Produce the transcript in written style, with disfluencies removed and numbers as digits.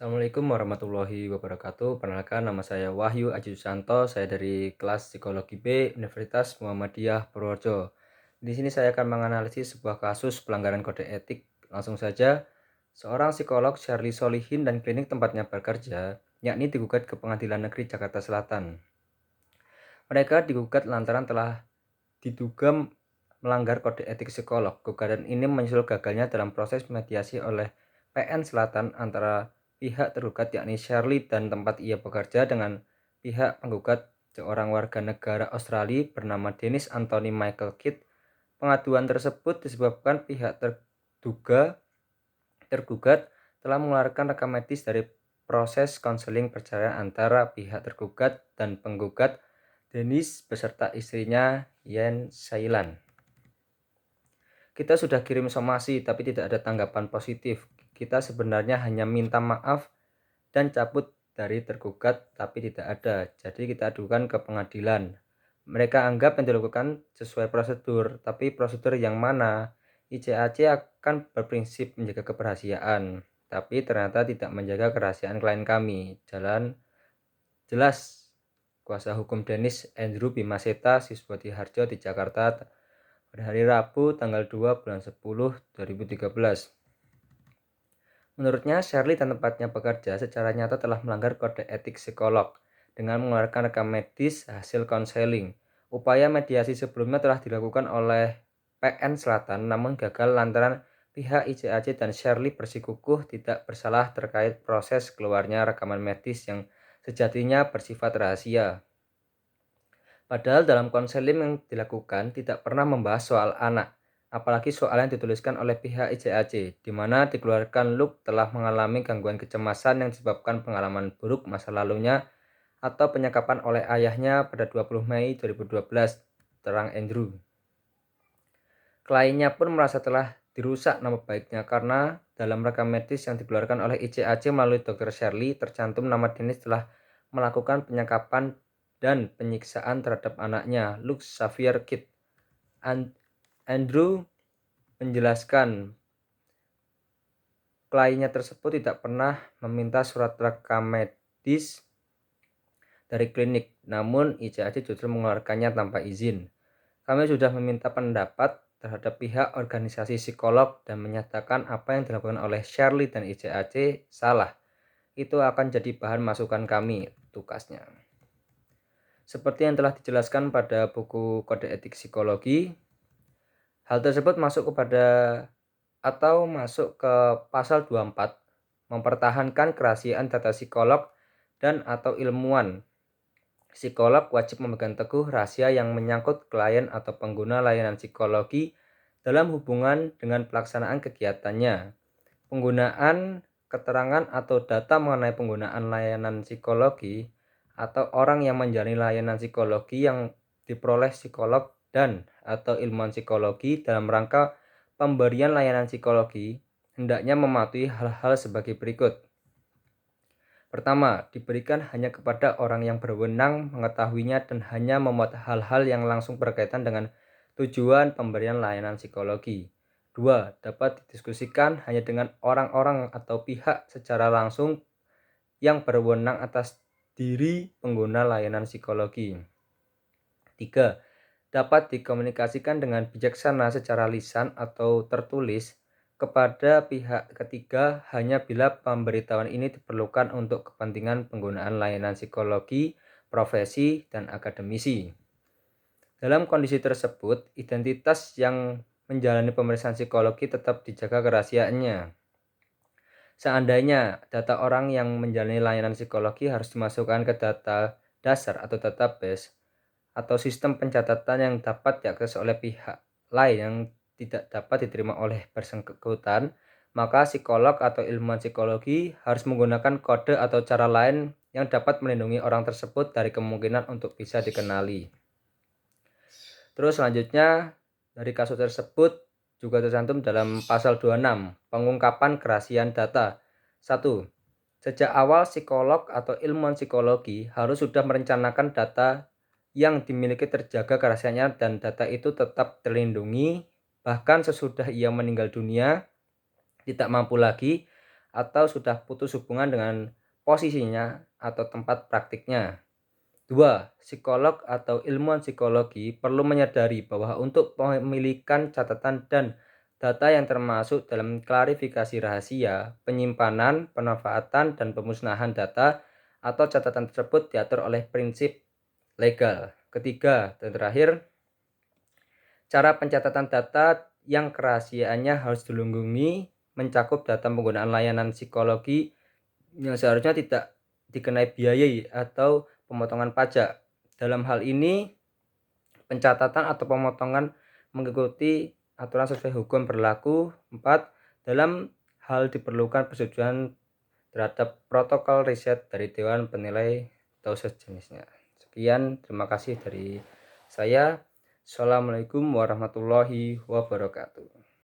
Assalamualaikum warahmatullahi wabarakatuh. Perkenalkan, nama saya Wahyu Aji Susanto. Saya dari kelas Psikologi B Universitas Muhammadiyah Purworejo. Di sini saya akan menganalisis sebuah kasus pelanggaran kode etik. Langsung saja, seorang psikolog Syarli Solihin dan klinik tempatnya bekerja, yakni digugat ke Pengadilan Negeri Jakarta Selatan. Mereka digugat lantaran telah diduga melanggar kode etik psikolog. Gugatan ini menyusul gagalnya dalam proses mediasi oleh PN Selatan antara pihak tergugat yakni Shirley dan tempat ia bekerja dengan pihak penggugat seorang warga negara Australia bernama Dennis Anthony Michael Kidd. Pengaduan tersebut disebabkan pihak tergugat telah mengeluarkan rekam medis dari proses konseling perceraian antara pihak tergugat dan penggugat Dennis beserta istrinya Yen Sailan. Kita sudah kirim somasi tapi tidak ada tanggapan positif. Kita sebenarnya hanya minta maaf dan cabut dari tergugat tapi tidak ada. Jadi kita adukan ke pengadilan. Mereka anggap yang dilakukan sesuai prosedur, tapi prosedur yang mana? ICAC akan berprinsip menjaga keberahasiaan, tapi ternyata tidak menjaga kerahasiaan klien kami. Jelas kuasa hukum Dennis Andrew Bimaseta Siswati Harjo di Jakarta pada hari Rabu tanggal 2 bulan 10 2013. Menurutnya, Shirley dan tempatnya bekerja secara nyata telah melanggar kode etik psikolog dengan mengeluarkan rekam medis hasil konseling. Upaya mediasi sebelumnya telah dilakukan oleh PN Selatan namun gagal lantaran pihak ICAC dan Shirley bersikukuh tidak bersalah terkait proses keluarnya rekaman medis yang sejatinya bersifat rahasia. Padahal dalam konseling yang dilakukan tidak pernah membahas soal anak, apalagi soal yang dituliskan oleh pihak ICAC, di mana dikeluarkan Luke telah mengalami gangguan kecemasan yang disebabkan pengalaman buruk masa lalunya atau penyekapan oleh ayahnya pada 20 Mei 2012, terang Andrew. Kliennya pun merasa telah dirusak nama baiknya karena dalam rekam medis yang dikeluarkan oleh ICAC melalui Dr. Shirley tercantum nama Dennis telah melakukan penyekapan dan penyiksaan terhadap anaknya, Luke Xavier Kidd. Andrew menjelaskan kliennya tersebut tidak pernah meminta surat rekam medis dari klinik, namun ICAC justru mengeluarkannya tanpa izin. Kami sudah meminta pendapat terhadap pihak organisasi psikolog dan menyatakan apa yang dilakukan oleh Shirley dan ICAC salah. Itu akan jadi bahan masukan kami, tukasnya. Seperti yang telah dijelaskan pada buku Kode Etik Psikologi, hal tersebut masuk ke pasal 24, mempertahankan kerahasiaan data psikolog dan atau ilmuwan. Psikolog wajib memegang teguh rahasia yang menyangkut klien atau pengguna layanan psikologi dalam hubungan dengan pelaksanaan kegiatannya. Penggunaan keterangan atau data mengenai penggunaan layanan psikologi atau orang yang menjalani layanan psikologi yang diperoleh psikolog dan atau ilmuwan psikologi dalam rangka pemberian layanan psikologi hendaknya mematuhi hal-hal sebagai berikut. Pertama, diberikan hanya kepada orang yang berwenang mengetahuinya dan hanya memuat hal-hal yang langsung berkaitan dengan tujuan pemberian layanan psikologi. 2. Dapat didiskusikan hanya dengan orang-orang atau pihak secara langsung yang berwenang atas diri pengguna layanan psikologi. 3. Dapat dikomunikasikan dengan bijaksana secara lisan atau tertulis kepada pihak ketiga hanya bila pemberitahuan ini diperlukan untuk kepentingan penggunaan layanan psikologi, profesi, dan akademisi. Dalam kondisi tersebut, identitas yang menjalani pemeriksaan psikologi tetap dijaga kerahasiaannya. Seandainya data orang yang menjalani layanan psikologi harus dimasukkan ke data dasar atau database atau sistem pencatatan yang dapat diakses oleh pihak lain yang tidak dapat diterima oleh bersangkutan, maka psikolog atau ilmuwan psikologi harus menggunakan kode atau cara lain yang dapat melindungi orang tersebut dari kemungkinan untuk bisa dikenali. Terus selanjutnya dari kasus tersebut juga tercantum dalam pasal 26, pengungkapan kerahasiaan data. 1. Sejak awal psikolog atau ilmuwan psikologi harus sudah merencanakan data yang dimiliki terjaga kerahasiaannya dan data itu tetap terlindungi bahkan sesudah ia meninggal dunia tidak mampu lagi atau sudah putus hubungan dengan posisinya atau tempat praktiknya. 2. Psikolog atau ilmuwan psikologi perlu menyadari bahwa untuk pemilikan catatan dan data yang termasuk dalam klarifikasi rahasia, penyimpanan, pemanfaatan, dan pemusnahan data atau catatan tersebut diatur oleh prinsip legal. Ketiga dan terakhir, cara pencatatan data yang kerahasiaannya harus dilindungi mencakup data penggunaan layanan psikologi yang seharusnya tidak dikenai biaya atau pemotongan pajak. Dalam hal ini, pencatatan atau pemotongan mengikuti aturan sesuai hukum berlaku. 4. Dalam hal diperlukan persetujuan terhadap protokol riset dari Dewan Penilai atau sejenisnya. Sekian, terima kasih dari saya. Assalamualaikum warahmatullahi wabarakatuh.